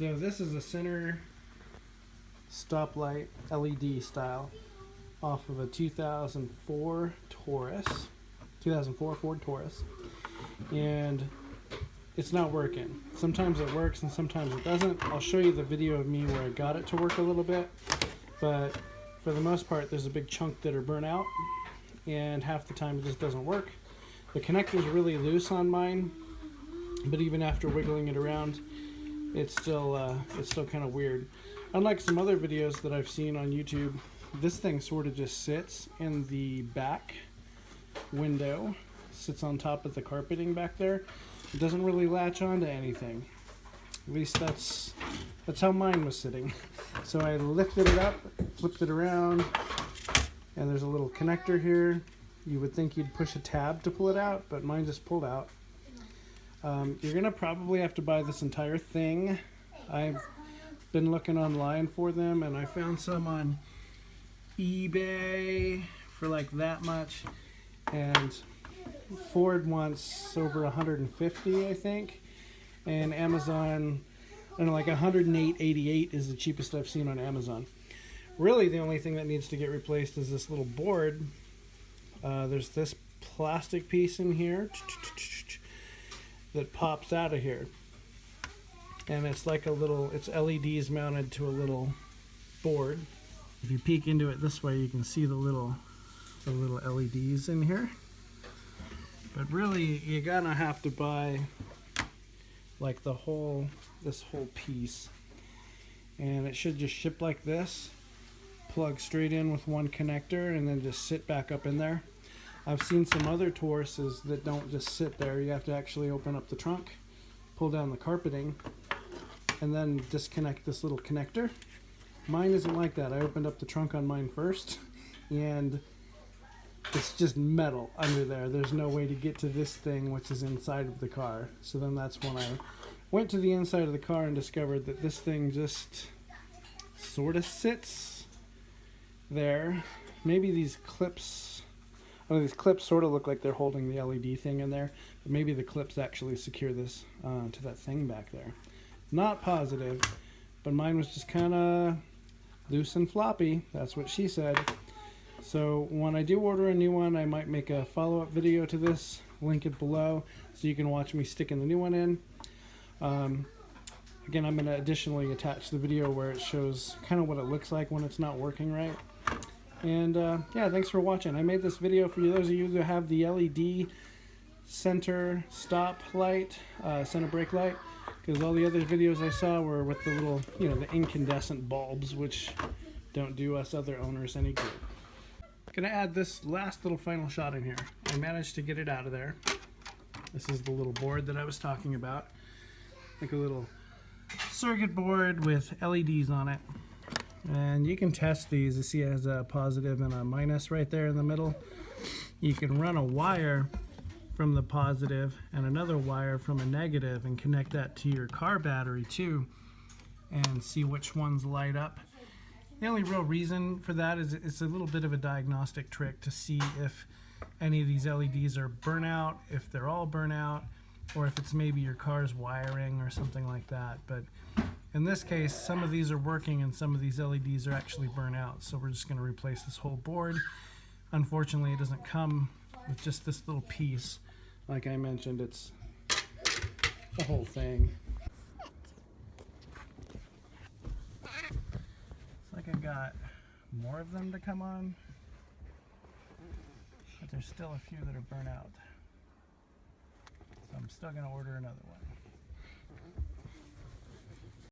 So this is a center stoplight LED style off of a 2004 Taurus, 2004 Ford Taurus, and it's not working. Sometimes it works and sometimes it doesn't. I'll show you the video of me where I got it to work a little bit, but for the most part there's a big chunk that are burnt out, and half the time it just doesn't work. The connector's really loose on mine, but even after wiggling it around, it's still kind of weird. Unlike some other videos that I've seen on YouTube, this thing sort of just sits in the back window, sits on top of the carpeting back there. It doesn't really latch onto anything. At least that's how mine was sitting. So I lifted it up, flipped it around, and there's a little connector here. You would think you'd push a tab to pull it out, but mine just pulled out. You're gonna probably have to buy this entire thing. I've been looking online for them, and I found some on eBay for like that much, and Ford wants over 150, I think, and Amazon, I don't know, like 108.88 is the cheapest I've seen on Amazon. Really, the only thing that needs to get replaced is this little board. There's this plastic piece in here that pops out of here, and it's like a little, it's LEDs mounted to a little board. If you peek into it this way, you can see the little LEDs in here. But really, you're gonna have to buy like this whole piece, and it should just ship like this, plug straight in with one connector, and then just sit back up in there. I've seen some other Tauruses that don't just sit there. You have to actually open up the trunk, pull down the carpeting, and then disconnect this little connector. Mine isn't like that. I opened up the trunk on mine first, and it's just metal under there. There's no way to get to this thing, which is inside of the car. So then that's when I went to the inside of the car and discovered that this thing just sort of sits there. Maybe these clips, these clips sort of look like they're holding the LED thing in there, but maybe the clips actually secure this to that thing back there. Not positive, but mine was just kind of loose and floppy. That's what she said. So when I do order a new one, I might make a follow-up video to this, link it below, so you can watch me sticking the new one in. Again, I'm going to additionally attach the video where it shows kind of what it looks like when it's not working right. And yeah, thanks for watching. I made this video for those of you who have the LED center stop light, center brake light, because all the other videos I saw were with the little, the incandescent bulbs, which don't do us other owners any good. Gonna add this last little final shot in here. I managed to get it out of there. This is the little board that I was talking about, like a little circuit board with LEDs on it. And you can test these. You see it has a positive and a minus right there in the middle. You can run a wire from the positive and another wire from a negative and connect that to your car battery too, and see which ones light up. The only real reason for that is it's a little bit of a diagnostic trick to see if any of these LEDs are burnout, if they're all burnout, or if it's maybe your car's wiring or something like that. But in this case, some of these are working and some of these LEDs are actually burnt out. So we're just going to replace this whole board. Unfortunately, it doesn't come with just this little piece. Like I mentioned, it's the whole thing. It's like I got more of them to come on, but there's still a few that are burnt out. So I'm still going to order another one.